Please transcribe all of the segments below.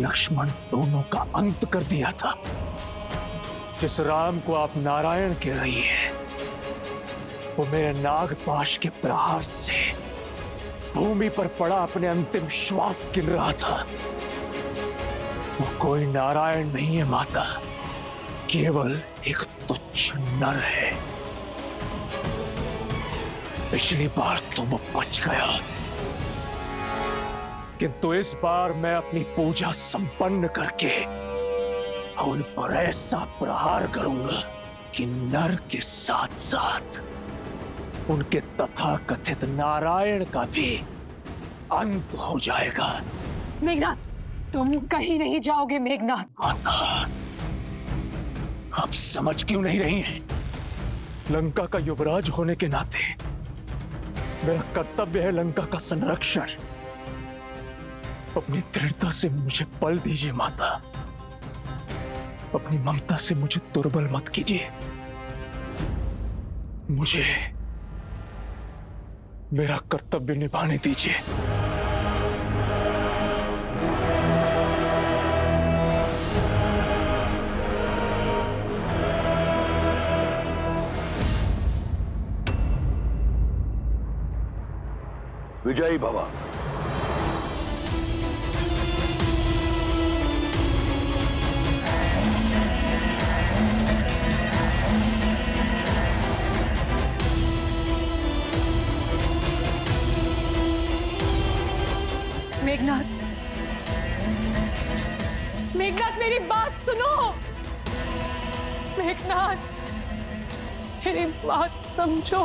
लक्ष्मण दोनों का अंत कर दिया था। जिस राम को आप नारायण कह रही है, वो मेरे नागपाश के प्रहार से भूमि पर पड़ा अपने अंतिम श्वास गिन रहा था। वो कोई नारायण नहीं है माता, केवल एक तुच्छ नर है। पिछली बार तो वो बच गया, किंतु इस बार मैं अपनी पूजा संपन्न करके उन पर ऐसा प्रहार करूंगा कि नर के साथ साथ उनके तथाकथित नारायण का भी अंत हो जाएगा। मेघनाथ, तुम कहीं नहीं जाओगे। मेघनाथ, माता, आप समझ क्यों नहीं रही हैं? लंका का युवराज होने के नाते मेरा कर्तव्य है लंका का संरक्षण। अपनी दृढ़ता से मुझे बल दीजिए माता, अपनी ममता से मुझे दुर्बल मत कीजिए। मुझे मेरा कर्तव्य निभाने दीजिए। विजयी भव। मेघनाथ, मेघनाथ, मेरी बात सुनो। मेघनाथ, मेरी बात समझो।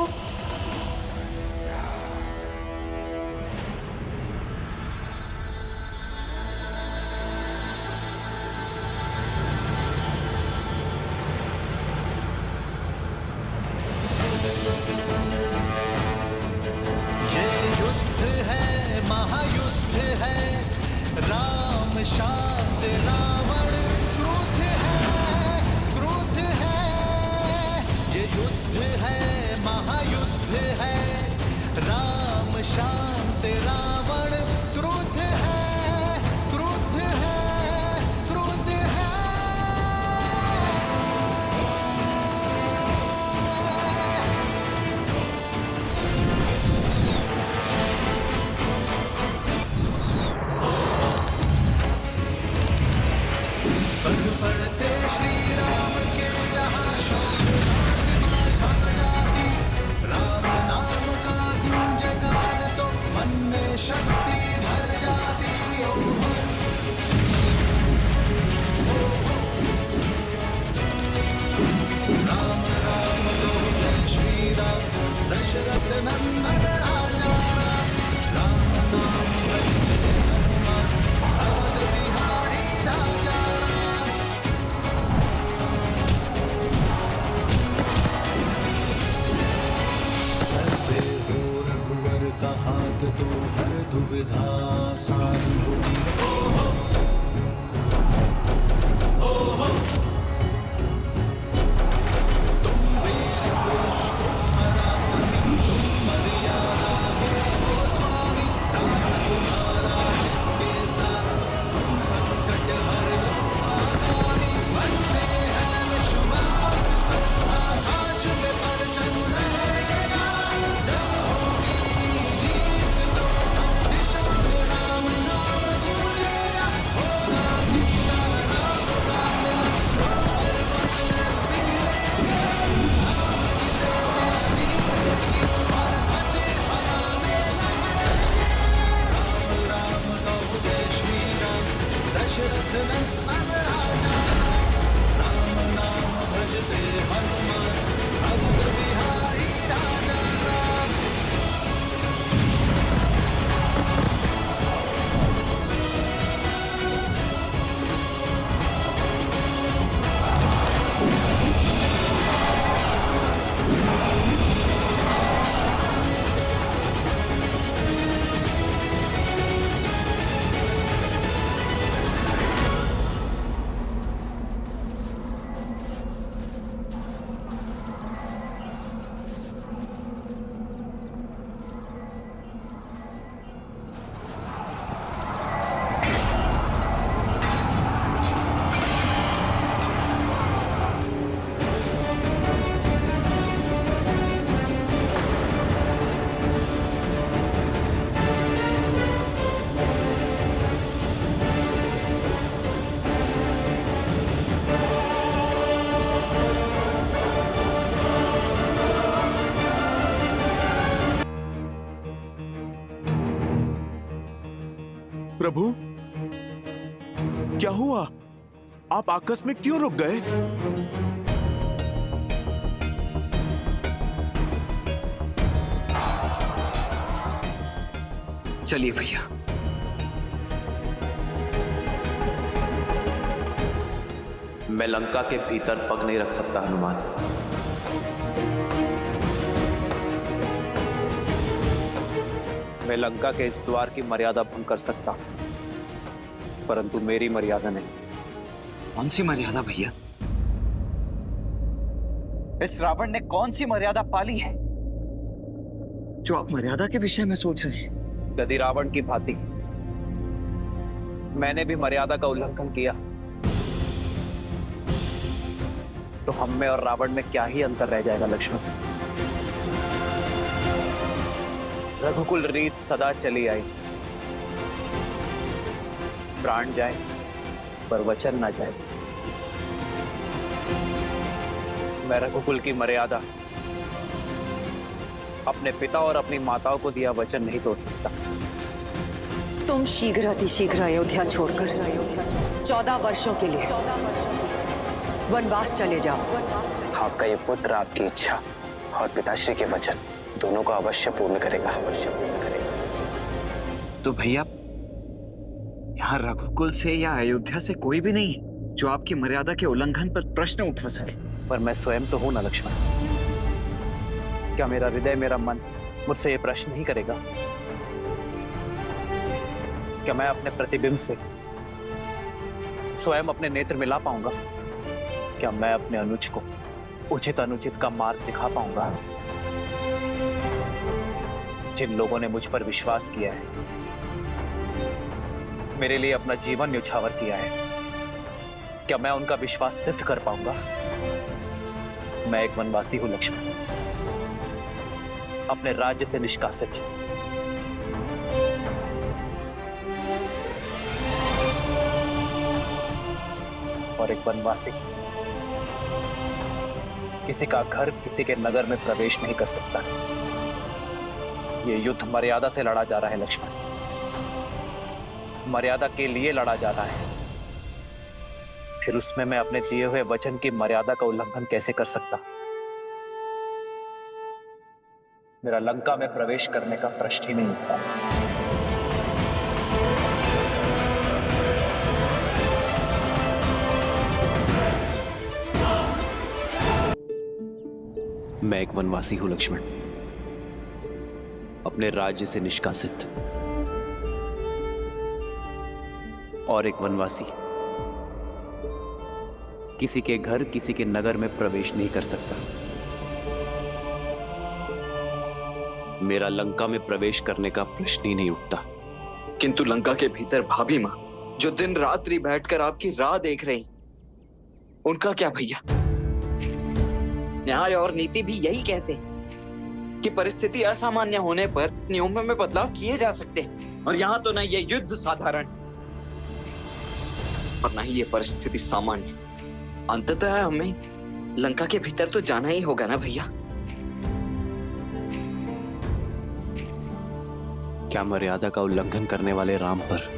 शांत रावण क्रोध है, ये युद्ध है, महायुद्ध है। राम शांत रावण क्रोध है, क्रोध है, क्रोध है। पढ़ते श्री राम के जहाँ शोभा जाती, राम नाम का गुंजगान तो मन प्रभु, क्या हुआ? आप आकस्मिक क्यों रुक गए? चलिए भैया। मैं लंका के भीतर पग नहीं रख सकता हनुमान। मैं लंका के इस द्वार की मर्यादा भंग कर सकता हूं, परंतु मेरी मर्यादा नहीं। कौन सी मर्यादा भैया? इस रावण ने कौन सी मर्यादा पाली है जो आप मर्यादा के विषय में सोच रहे हैं? यदि रावण की भांति मैंने भी मर्यादा का उल्लंघन किया तो हम में और रावण में क्या ही अंतर रह जाएगा लक्ष्मण। रघुकुल रीत सदा चली आई, प्राण जाए पर वचन ना जाए। मैं रघुकुल की मर्यादा, अपने पिता और अपनी माताओं को दिया वचन नहीं तोड़ सकता। तुम शीघ्र अतिशीघ्र अयोध्या छोड़कर 14 वर्षों के लिए वनवास चले जाओ। आपका ये पुत्र आपकी इच्छा और पिताश्री के वचन दोनों को अवश्य पूर्ण करेगा, अवश्य पूर्ण करेगा। तो भैया, यहाँ रघुकुल से या अयोध्या से कोई भी नहीं है जो आपकी मर्यादा के उल्लंघन पर प्रश्न उठा सके। पर मैं स्वयं तो हूं ना लक्ष्मण। क्या मेरा हृदय, मेरा मन मुझसे ये प्रश्न नहीं करेगा? क्या मैं अपने प्रतिबिंब से स्वयं अपने नेत्र मिला पाऊंगा? क्या मैं अपने अनुज को उचित अनुचित का मार्ग दिखा पाऊंगा? जिन लोगों ने मुझ पर विश्वास किया है, मेरे लिए अपना जीवन न्यौछावर किया है, क्या मैं उनका विश्वास सिद्ध कर पाऊंगा? मैं एक वनवासी हूं लक्ष्मण, अपने राज्य से निष्कासित। और एक वनवासी किसी का घर, किसी के नगर में प्रवेश नहीं कर सकता। ये युद्ध मर्यादा से लड़ा जा रहा है लक्ष्मण, मर्यादा के लिए लड़ा जा रहा है। फिर उसमें मैं अपने दिए हुए वचन की मर्यादा का उल्लंघन कैसे कर सकता? मेरा लंका में प्रवेश करने का प्रश्न ही नहीं उठता। मैं एक वनवासी हूं लक्ष्मण, अपने राज्य से निष्कासित। और एक वनवासी किसी के घर, किसी के नगर में प्रवेश नहीं कर सकता। मेरा लंका में प्रवेश करने का प्रश्न ही नहीं उठता। किंतु लंका के भीतर भाभी मां जो दिन रात्रि बैठकर आपकी राह देख रही, उनका क्या भैया? न्याय और नीति भी यही कहते हैं कि परिस्थिति असामान्य होने पर नियमों में बदलाव किए जा सकते हैं। और यहाँ तो न ये युद्ध साधारण और न ही ये परिस्थिति सामान्य। अंततः हमें लंका के भीतर तो जाना ही होगा ना भैया। क्या मर्यादा का उल्लंघन करने वाले राम पर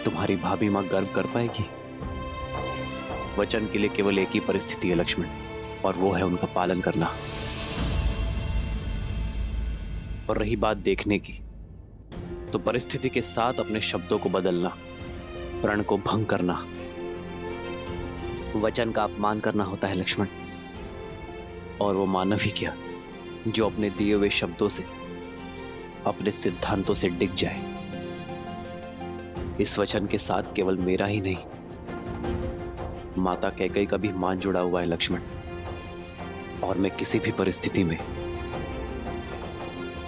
तुम्हारी भाभी मां गर्व कर पाएगी? वचन के लिए केवल एक ही परिस्थिति है लक्ष्मण, और वो है उनका पालन करना। और रही बात देखने की, तो परिस्थिति के साथ अपने शब्दों को बदलना, प्रण को भंग करना, वचन का अपमान करना होता है लक्ष्मण। और वो मानव ही क्या जो अपने दिए हुए शब्दों से, अपने सिद्धांतों से डिग जाए। इस वचन के साथ केवल मेरा ही नहीं, माता कैकेयी का भी मान जुड़ा हुआ है लक्ष्मण। और मैं किसी भी परिस्थिति में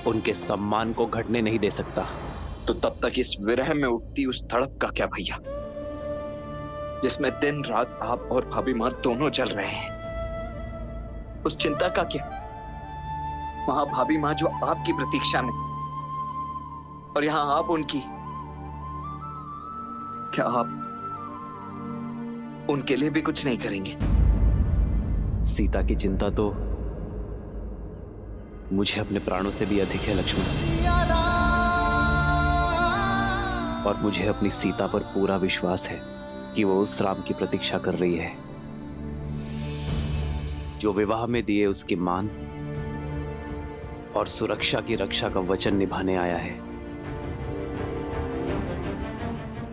उनके सम्मान को घटने नहीं दे सकता। तो तब तक इस विरह में उठती उस तड़प का क्या भैया, जिसमें दिन रात आप और भाभी मां दोनों जल रहे हैं? उस चिंता का क्या? वहां भाभी मां जो आपकी प्रतीक्षा में, और यहां आप उनकी। क्या आप उनके लिए भी कुछ नहीं करेंगे? सीता की चिंता तो मुझे अपने प्राणों से भी अधिक है लक्ष्मण। सिया राम और मुझे अपनी सीता पर पूरा विश्वास है कि वो उस राम की प्रतीक्षा कर रही है जो विवाह में दिए उसके मान और सुरक्षा की रक्षा का वचन निभाने आया है।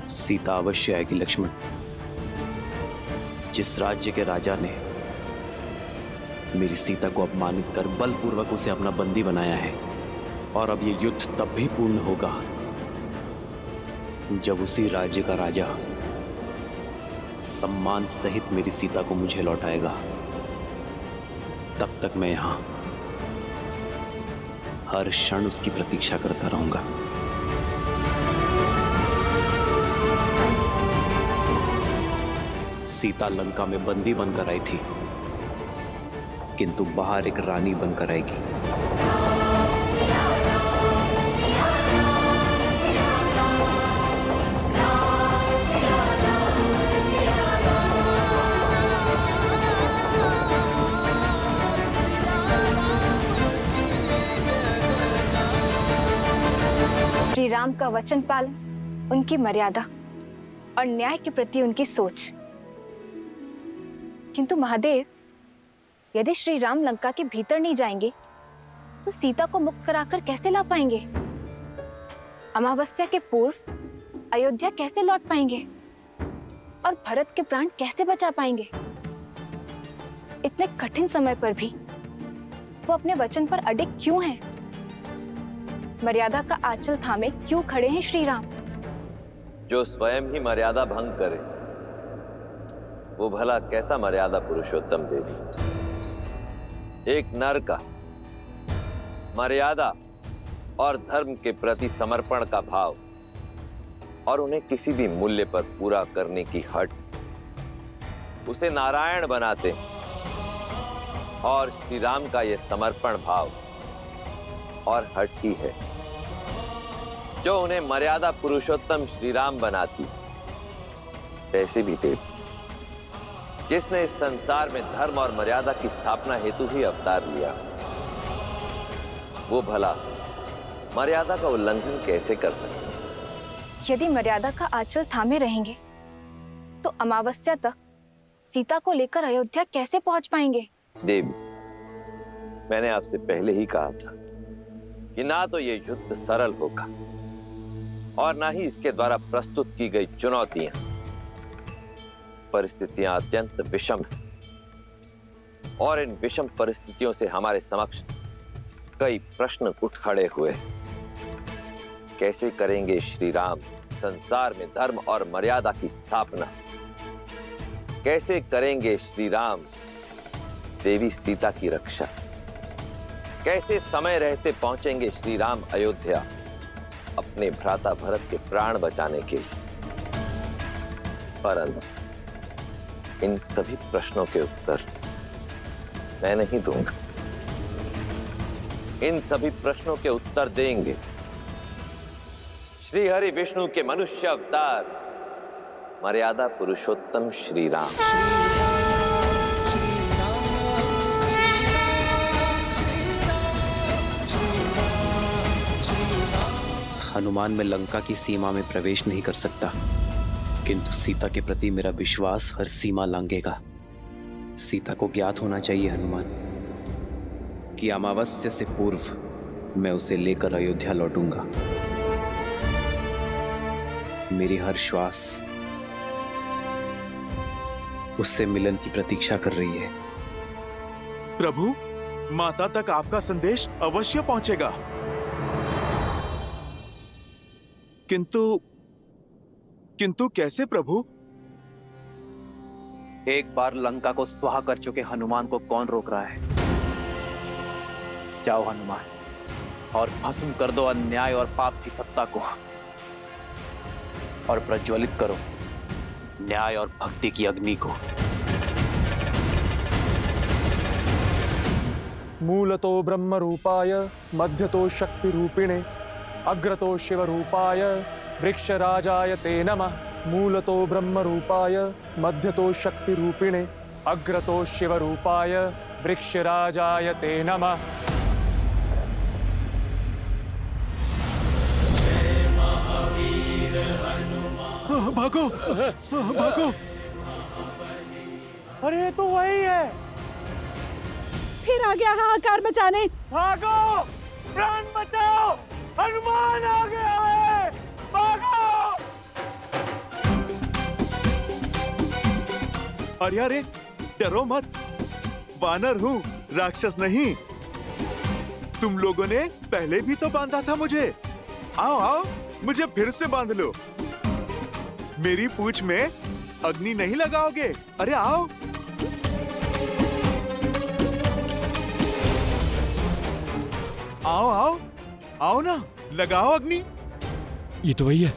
सीता अवश्य आएगी लक्ष्मण। जिस राज्य के राजा ने मेरी सीता को अपमानित कर बलपूर्वक उसे अपना बंदी बनाया है, और अब यह युद्ध तब भी पूर्ण होगा जब उसी राज्य का राजा सम्मान सहित मेरी सीता को मुझे लौटाएगा। तब तक मैं यहां हर क्षण उसकी प्रतीक्षा करता रहूंगा। सीता लंका में बंदी बनकर आई थी, किंतु बाहर एक रानी बनकर आएगी। श्री राम का वचन पालन, उनकी मर्यादा और न्याय के प्रति उनकी सोच। किंतु महादेव, यदि श्री राम लंका के भीतर नहीं जाएंगे तो सीता को मुक्त कराकर कैसे ला पाएंगे? अमावस्या के पूर्व अयोध्या कैसे लौट पाएंगे? और भरत के प्राण कैसे बचा पाएंगे? इतने कठिन समय पर भी वो अपने वचन पर अडिग क्यों हैं? मर्यादा का आंचल थामे क्यों खड़े हैं श्री राम? जो स्वयं ही मर्यादा भंग करे वो भला कैसा मर्यादा पुरुषोत्तम देवी? एक नर का मर्यादा और धर्म के प्रति समर्पण का भाव और उन्हें किसी भी मूल्य पर पूरा करने की हट उसे नारायण बनाते हैं। और श्री राम का यह समर्पण भाव और हट ही है जो उन्हें मर्यादा पुरुषोत्तम श्री राम बनाती। वैसे भी देव, जिसने इस संसार में धर्म और मर्यादा की स्थापना हेतु ही अवतार लिया, वो भला मर्यादा का उल्लंघन कैसे कर सकते? यदि मर्यादा का आंचल थामे रहेंगे तो अमावस्या तक सीता को लेकर अयोध्या कैसे पहुंच पाएंगे? देवी, मैंने आपसे पहले ही कहा था कि ना तो ये युद्ध सरल होगा और ना ही इसके द्वारा प्रस्तुत की गई चुनौतियां। परिस्थितियां अत्यंत विषम हैं और इन विषम परिस्थितियों से हमारे समक्ष कई प्रश्न उठ खड़े हुए। कैसे करेंगे श्री राम संसार में धर्म और मर्यादा की स्थापना? कैसे करेंगे श्री राम देवी सीता की रक्षा? कैसे समय रहते पहुंचेंगे श्री राम अयोध्या अपने भ्राता भरत के प्राण बचाने के लिए? परंतु इन सभी प्रश्नों के उत्तर मैं नहीं दूंगा। इन सभी प्रश्नों के उत्तर देंगे श्री हरि विष्णु के मनुष्य अवतार मर्यादा पुरुषोत्तम श्री राम। हनुमान में लंका की सीमा में प्रवेश नहीं कर सकता, किंतु सीता के प्रति मेरा विश्वास हर सीमा लांघेगा। सीता को ज्ञात होना चाहिए हनुमान कि अमावस्या से पूर्व मैं उसे लेकर अयोध्या लौटूंगा। मेरी हर श्वास उससे मिलन की प्रतीक्षा कर रही है। प्रभु, माता तक आपका संदेश अवश्य पहुंचेगा। किंतु कैसे प्रभु? एक बार लंका को स्वाहा कर चुके हनुमान को कौन रोक रहा है? जाओ हनुमान और भस्म कर दो अन्याय और पाप की सत्ता को, और प्रज्वलित करो न्याय और भक्ति की अग्नि को। मूलतो ब्रह्म रूपाय मध्यतो शक्ति रूपिणे अग्रतो शिव रूपाय वृक्षराजाय ते नमः। मूलतो ब्रह्म रूपाय मध्यतो शक्ति रूपिणे अग्रतो शिव रूपाय वृक्षराजाय ते नमः। जय महावीर भागो भागो। अरे तो वही है। फिर आ गया हाहाकार मचाने। भागो, प्राण बचाओ, हनुमान आ गया है, भागो। अरे अरे, डरो मत, वानर हूँ, राक्षस नहीं। तुम लोगों ने पहले भी तो बांधा था मुझे। आओ आओ, मुझे फिर से बांध लो। मेरी पूंछ में अग्नि नहीं लगाओगे? अरे आओ। आओ आओ आओ ना, लगाओ अग्नि। ये तो वही है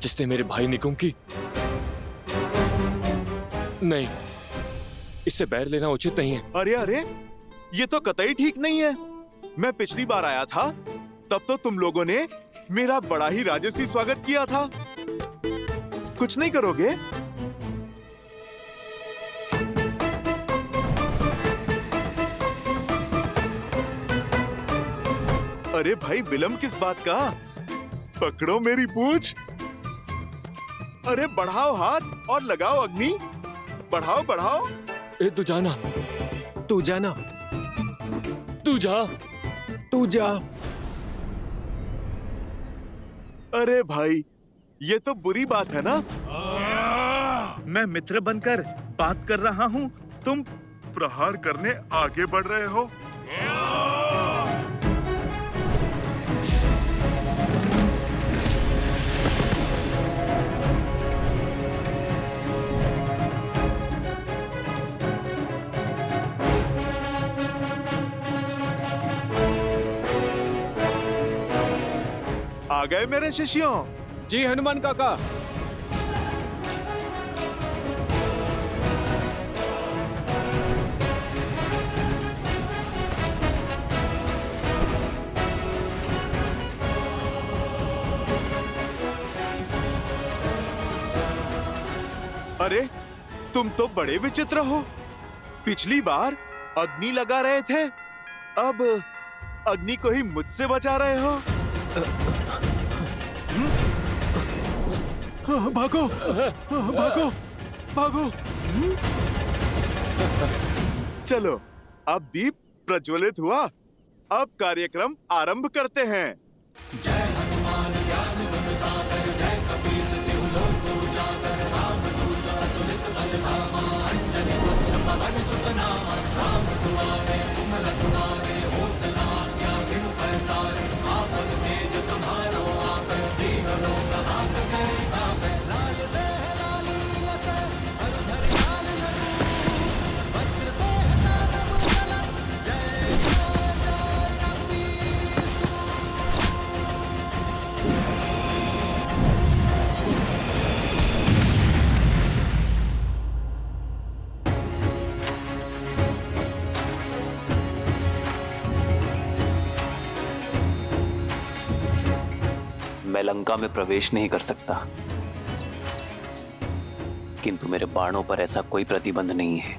जिसने मेरे भाई निकुंभ की। नहीं, इससे बैर लेना उचित नहीं है। अरे अरे, ये तो कतई ठीक नहीं है। मैं पिछली बार आया था तब तो तुम लोगों ने मेरा बड़ा ही राजसी स्वागत किया था। कुछ नहीं करोगे? अरे भाई, विलंब किस बात का? पकड़ो मेरी पूंछ। अरे बढ़ाओ हाथ और लगाओ अग्नि। बढ़ाओ बढ़ाओ। ए, तू जाना, तू जाना, तू जा, तू जा। अरे भाई, ये तो बुरी बात है ना। मैं मित्र बनकर बात कर रहा हूँ, तुम प्रहार करने आगे बढ़ रहे हो। आ गए मेरे शिष्यों? जी हनुमान काका। अरे, तुम तो बड़े विचित्र हो। पिछली बार अग्नि लगा रहे थे, अब अग्नि को ही मुझसे बचा रहे हो। भागो भागो भागो। चलो, अब दीप प्रज्वलित हुआ, अब कार्यक्रम आरंभ करते हैं। जय हनुमान ज्ञान गुण सागर, जय कपीस तिहु लोक उजागर, रामदूत अतुलित बल धामा, अंजनी पुत्र पवन सुत नामा, राम दुआरे तुम रखवारे, होत न आज्ञा बिनु पैसारे, आपन तेज समारो आप, दीन लोक हाथ धरे कापे, लाल देह लाली लसे, हर धर लाल लरू, वज्र देह दानव चलत, जय जय जय कपीस। मैं लंका में प्रवेश नहीं कर सकता, किंतु मेरे बाणों पर ऐसा कोई प्रतिबंध नहीं है।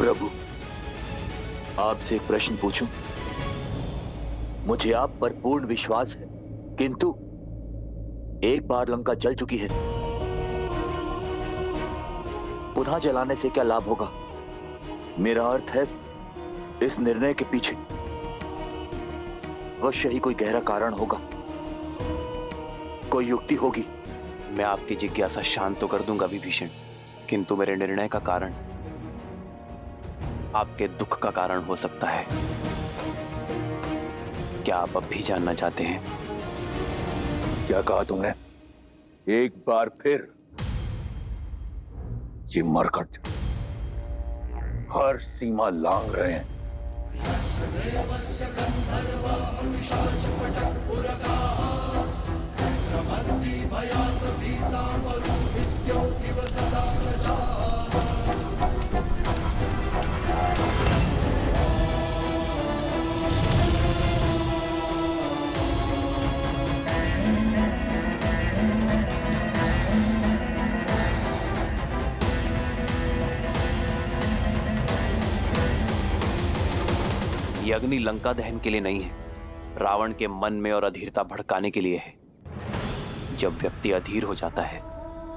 प्रभु, आपसे एक प्रश्न पूछूं? मुझे आप पर पूर्ण विश्वास है, किंतु एक बार लंका जल चुकी है, पुनः जलाने से क्या लाभ होगा? मेरा अर्थ है, इस निर्णय के पीछे अवश्य ही कोई गहरा कारण होगा, कोई युक्ति होगी। मैं आपकी जिज्ञासा शांत तो कर दूंगा विभीषण, किंतु मेरे निर्णय का कारण आपके दुख का कारण हो सकता है। क्या आप अब भी जानना चाहते हैं? क्या कहा तुमने? एक बार फिर? ये मरकट हर सीमा लांघ रहे हैं। ये अग्नि लंका दहन के लिए नहीं है, रावण के मन में और अधीरता भड़काने के लिए है। जब व्यक्ति अधीर हो जाता है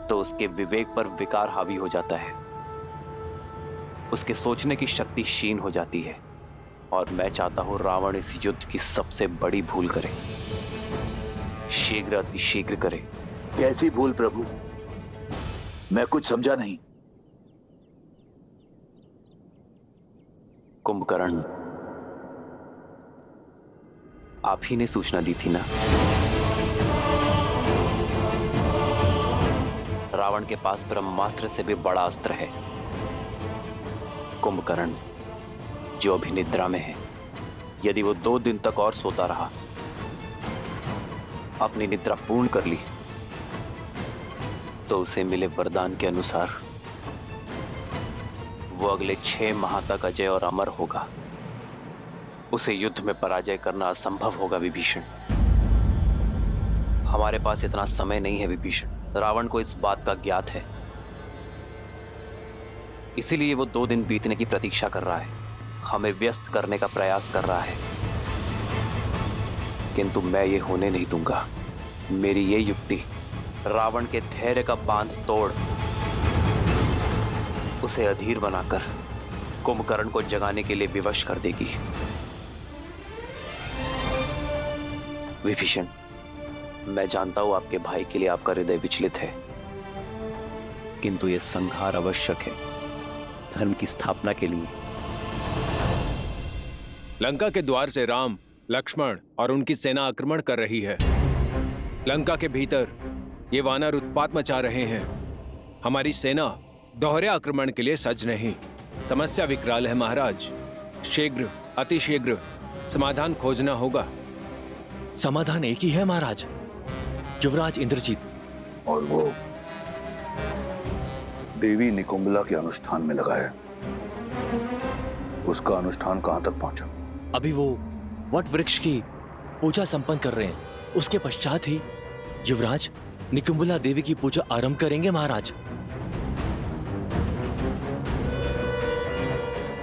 तो उसके विवेक पर विकार हावी हो जाता है, उसके सोचने की शक्ति क्षीण हो जाती है, और मैं चाहता हूं रावण इस युद्ध की सबसे बड़ी भूल करे, शीघ्र अतिशीघ्र करे। कैसी भूल प्रभु? मैं कुछ समझा नहीं। कुंभकर्ण, आप ही ने सूचना दी थी ना? रावण के पास ब्रह्मास्त्र से भी बड़ा अस्त्र है। कुंभकर्ण, जो अभी निद्रा में है, यदि वो 2 दिन तक और सोता रहा, अपनी निद्रा पूर्ण कर ली, तो उसे मिले वरदान के अनुसार वो अगले 6 माह तक अजय और अमर होगा। उसे युद्ध में पराजय करना असंभव होगा विभीषण। हमारे पास इतना समय नहीं है विभीषण। रावण को इस बात का ज्ञात है, इसीलिए वो 2 दिन बीतने की प्रतीक्षा कर रहा है, हमें व्यस्त करने का प्रयास कर रहा है, किंतु मैं ये होने नहीं दूंगा। मेरी ये युक्ति रावण के धैर्य का बांध तोड़ उसे अधीर बनाकर कुंभकर्ण को जगाने के लिए विवश कर देगी। विभीषण, मैं जानता हूं आपके भाई के लिए आपका हृदय विचलित है, किंतु यह संहार आवश्यक है धर्म की स्थापना के लिए। लंका के द्वार से राम, लक्ष्मण और उनकी सेना आक्रमण कर रही है। लंका के भीतर ये वानर उत्पात मचा रहे हैं। हमारी सेना दोहरे आक्रमण के लिए सज्ज नहीं। समस्या विकराल है महाराज। शीघ्र, अतिशीघ्र समाधान खोजना होगा। समाधान एक ही है महाराज, युवराज इंद्रजीत। और वो देवी निकुंभला के अनुष्ठान में लगा है। उसका अनुष्ठान कहां तक पहुंचा? अभी वो वट वृक्ष की पूजा संपन्न कर रहे हैं। उसके पश्चात ही युवराज निकुंभला देवी की पूजा आरंभ करेंगे महाराज।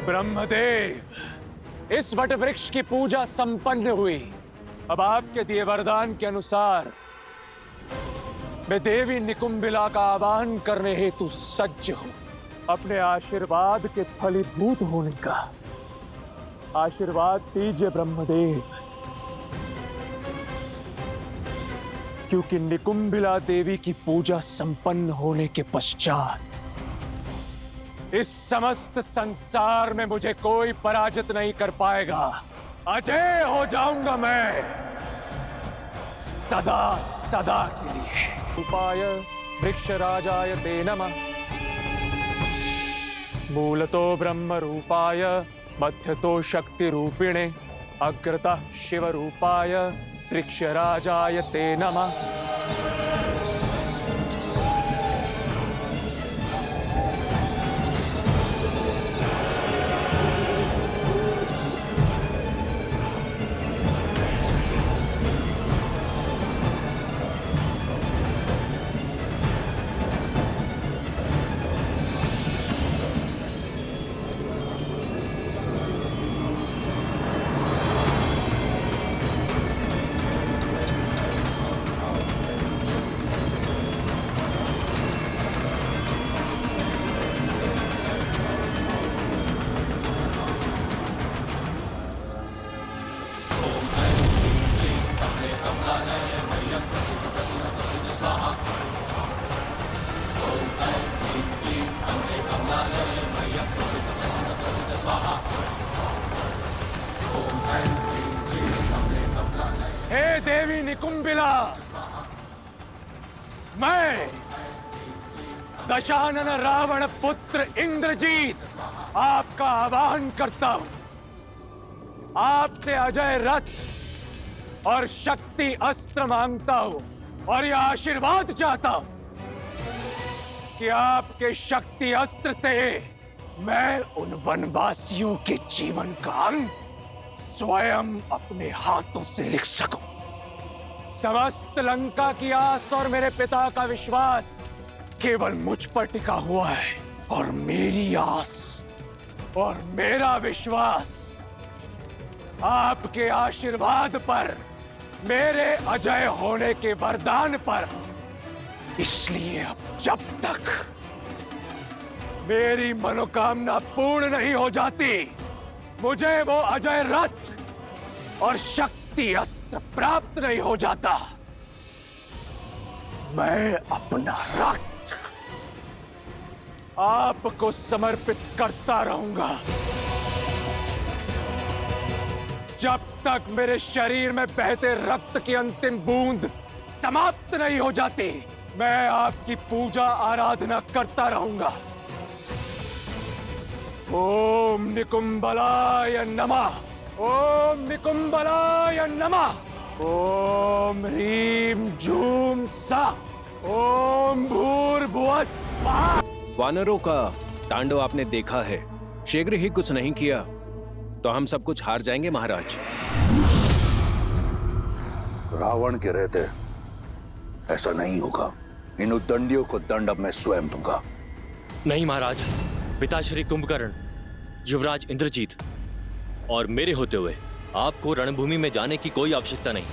ब्रह्मदेव, इस वट वृक्ष की पूजा संपन्न हुई। अब आपके दिए वरदान के अनुसार मैं देवी निकुंभिला का आह्वान करने हेतु सज्ज हूं। अपने आशीर्वाद के फलीभूत होने का आशीर्वाद दीजिए ब्रह्मदेव, क्योंकि निकुंभिला देवी की पूजा संपन्न होने के पश्चात इस समस्त संसार में मुझे कोई पराजित नहीं कर पाएगा। अजय हो जाऊंगा मैं सदा सदा के लिए। उपाय वृक्षराजाय ते नमः। मूलतो ब्रह्म रूपाय मध्यतो शक्ति रूपिणे अग्रतः शिव रूपाय वृक्षराजाय ते नमः। निकुंबिला, मैं दशानन रावण पुत्र इंद्रजीत आपका आह्वान करता हूं। आपसे अजय रथ और शक्ति अस्त्र मांगता हूं और यह आशीर्वाद चाहता हूं कि आपके शक्ति अस्त्र से मैं उन वनवासियों के जीवन का अंत स्वयं अपने हाथों से लिख सकूं। समस्त लंका की आस और मेरे पिता का विश्वास केवल मुझ पर टिका हुआ है और मेरी आस और मेरा विश्वास आपके आशीर्वाद पर, मेरे अजय होने के वरदान पर। इसलिए अब जब तक मेरी मनोकामना पूर्ण नहीं हो जाती, मुझे वो अजय रथ और शक्ति अस्त्र प्राप्त नहीं हो जाता, मैं अपना रक्त आपको समर्पित करता रहूंगा। जब तक मेरे शरीर में बहते रक्त की अंतिम बूंद समाप्त नहीं हो जाती, मैं आपकी पूजा आराधना करता रहूंगा। ओम निकुंबलाय नमः, ओम निकुंबलाय नमः, ओम ह्रीम झूम सा, ओम भूर्भुवः स्वाहा। वानरों का तांडव आपने देखा है, शीघ्र ही कुछ नहीं किया तो हम सब कुछ हार जाएंगे महाराज। रावण के रहते ऐसा नहीं होगा। इन उद्दंडियों को दंड अब मैं स्वयं दूंगा। नहीं महाराज, पिताश्री कुंभकर्ण, युवराज इंद्रजीत और मेरे होते हुए आपको रणभूमि में जाने की कोई आवश्यकता नहीं।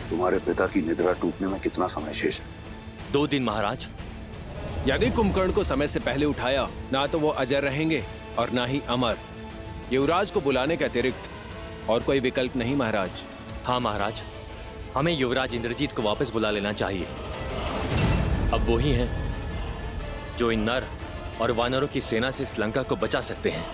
तुम्हारे पिता की निद्रा टूटने में कितना समय शेष है? 2 दिन महाराज। यदि कुंभकर्ण को समय से पहले उठाया, ना तो वो अजय रहेंगे और ना ही अमर। युवराज को बुलाने के अतिरिक्त और कोई विकल्प नहीं महाराज। हाँ महाराज, हमें युवराज इंद्रजीत को वापस बुला लेना चाहिए। अब वो ही हैं जो इन नर और वानरों की सेना से इस लंका को बचा सकते हैं।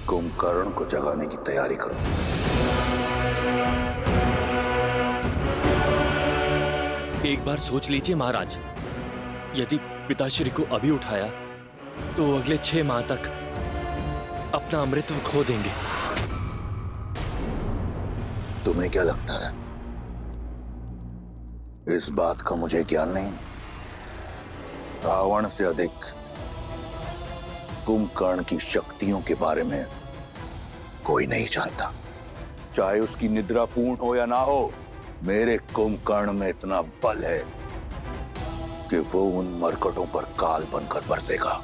कुंभकर्ण को जगाने की तैयारी करो। एक बार सोच लीजिए महाराज, यदि पिताश्री को अभी उठाया तो अगले 6 माह तक अपना अमृतत्व खो देंगे। तुम्हें क्या लगता है इस बात का मुझे ज्ञान नहीं? रावण से अधिक कुंभकर्ण की शक्तियों के बारे में कोई नहीं जानता। चाहे उसकी निद्रा पूर्ण हो या ना हो, मेरे कुंभकर्ण में इतना बल है कि वो उन मरकटों पर काल बनकर बरसेगा।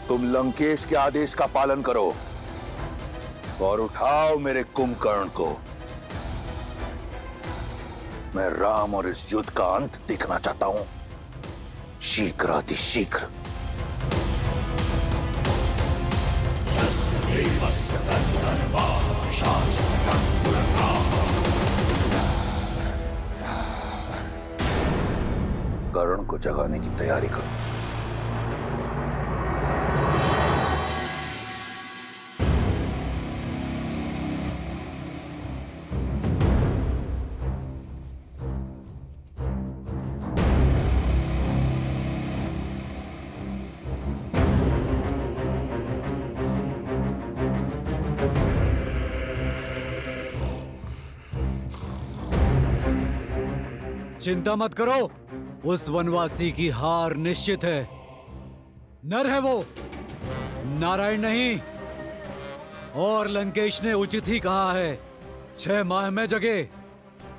तुम लंकेश के आदेश का पालन करो और उठाओ मेरे कुंभकर्ण को। मैं राम और इस युद्ध का अंत देखना चाहता हूं, शीघ्र अतिशीघ्र। कर्ण को जगाने की तैयारी करो। चिंता मत करो, उस वनवासी की हार निश्चित है। नर है वो, नारायण नहीं। और लंकेश ने उचित ही कहा है, 6 माह में जगे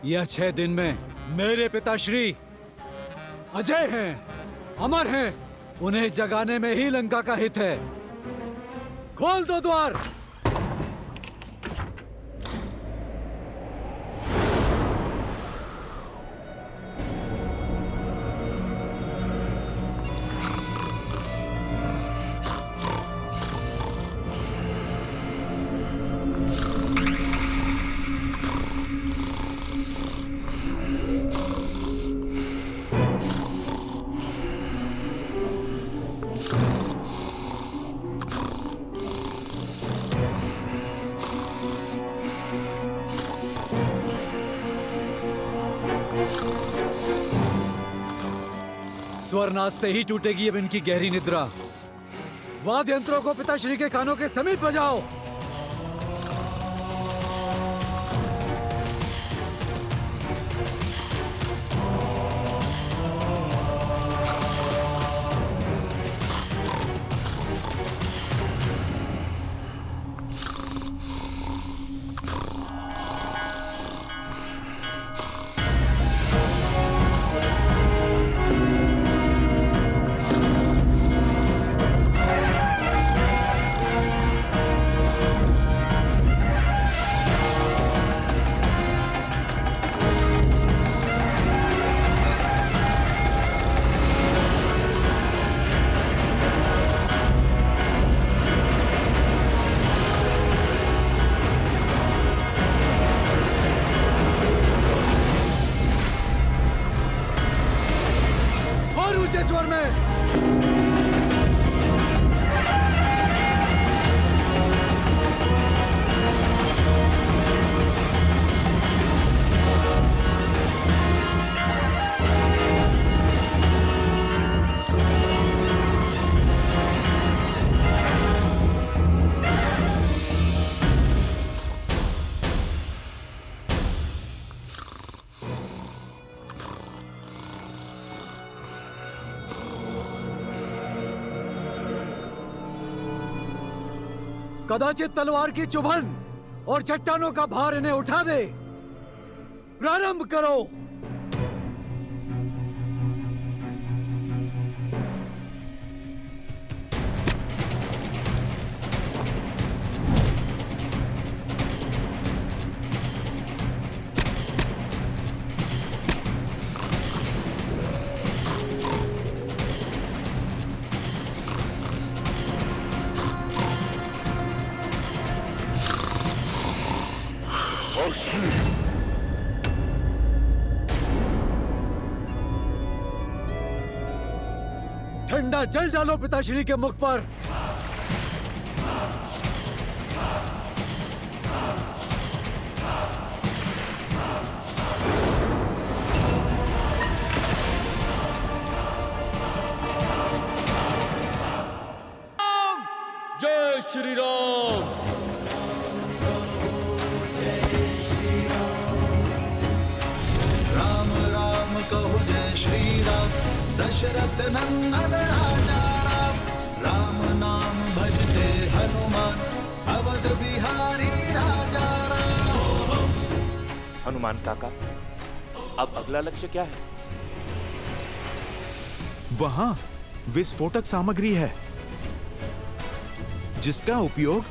या 6 दिन में। मेरे पिताश्री अजय हैं, अमर हैं, उन्हें जगाने में ही लंका का हित है। खोल दो द्वार। स्वर्नाथ से ही टूटेगी अब इनकी गहरी निद्रा। वाद्य यंत्रों को पिताश्री के कानों के समीप बजाओ। स्वर में कदाचित तलवार की चुभन और चट्टानों का भार इन्हें उठा दे। प्रारंभ करो। ठंडा जल डालो पिताश्री के मुख पर। जय श्री राम। राम राम कहु जय श्री राम, दशरथ नंदन राजा राम। राम नाम भजते हनुमान, अवध बिहारी राजा राम। हनुमान काका, अब अगला लक्ष्य क्या है? वहां विस्फोटक सामग्री है जिसका उपयोग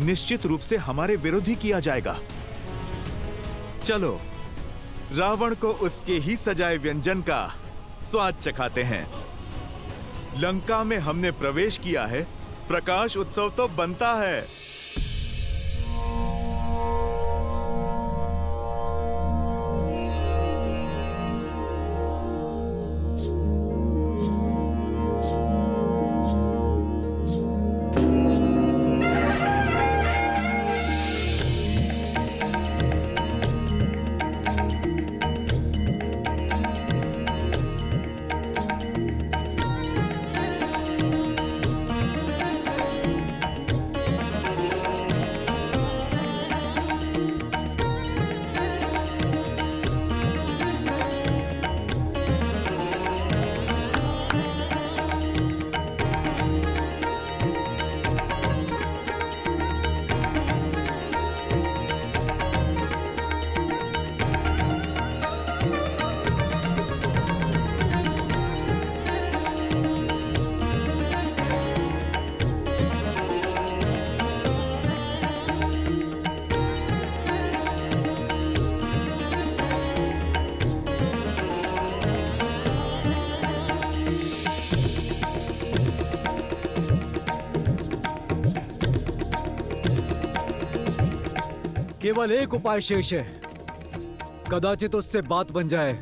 निश्चित रूप से हमारे विरुद्ध ही किया जाएगा। चलो रावण को उसके ही सजाए व्यंजन का स्वाद चखाते हैं। लंका में हमने प्रवेश किया है, प्रकाश उत्सव तो बनता है। केवल एक उपाय शेष है, कदाचित उससे बात बन जाए।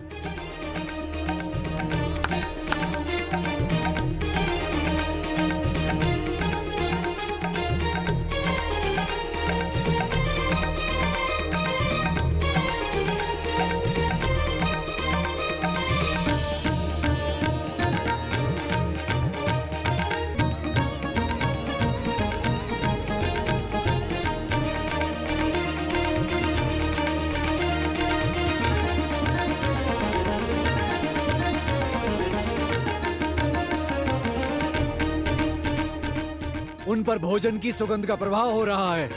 पर भोजन की सुगंध का प्रभाव हो रहा है।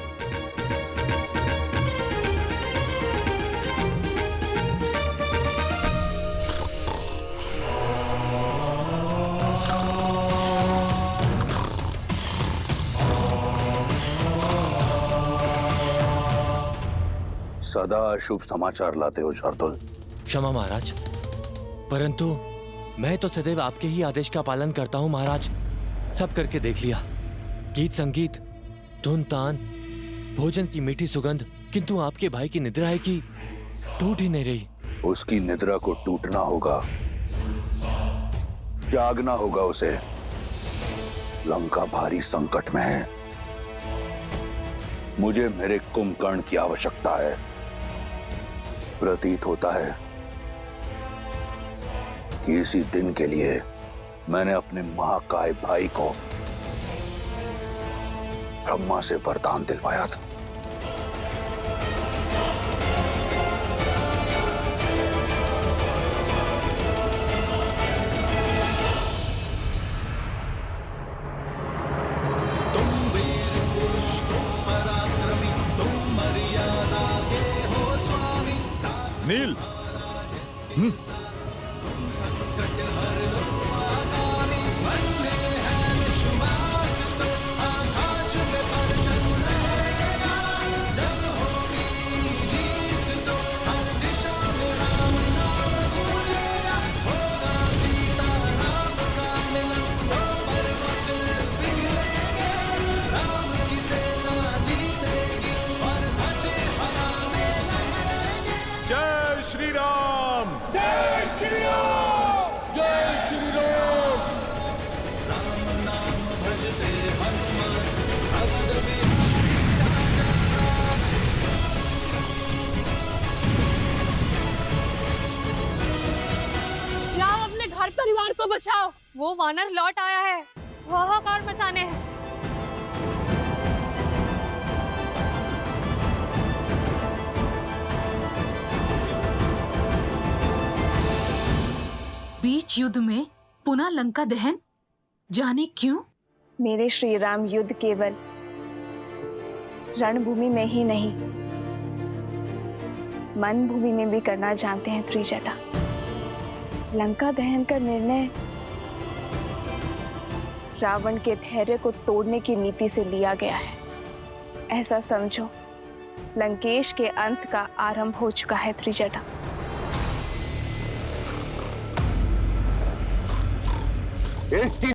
सदा शुभ समाचार लाते हो शार्दुल। क्षमा महाराज, परंतु मैं तो सदैव आपके ही आदेश का पालन करता हूँ महाराज। सब करके देख लिया, गीत संगीत, धुन तान, भोजन की मीठी सुगंध, किंतु आपके भाई की निद्रा है कि टूट ही नहीं रही। उसकी निद्रा को टूटना होगा, जागना होगा उसे। लंका भारी संकट में है, मुझे मेरे कुंभकर्ण की आवश्यकता है। प्रतीत होता है कि इसी दिन के लिए मैंने अपने महाकाय भाई को ब्रह्मा से वरदान दिलवाया था। नील, जय श्री राम। जय श्री राम। जय श्री राम। राम नाम भजते हनुमान, जाओ अपने घर परिवार को बचाओ। वो वानर लौट आया है, हाहाकार मचाने हैं। बीच युद्ध में पुनः लंका दहन, जाने क्यों? मेरे श्री राम युद्ध केवल रणभूमि में ही नहीं, मन भूमि में भी करना जानते हैं त्रिजटा। लंका दहन का निर्णय रावण के धैर्य को तोड़ने की नीति से लिया गया है। ऐसा समझो, लंकेश के अंत का आरंभ हो चुका है त्रिजटा। इसकी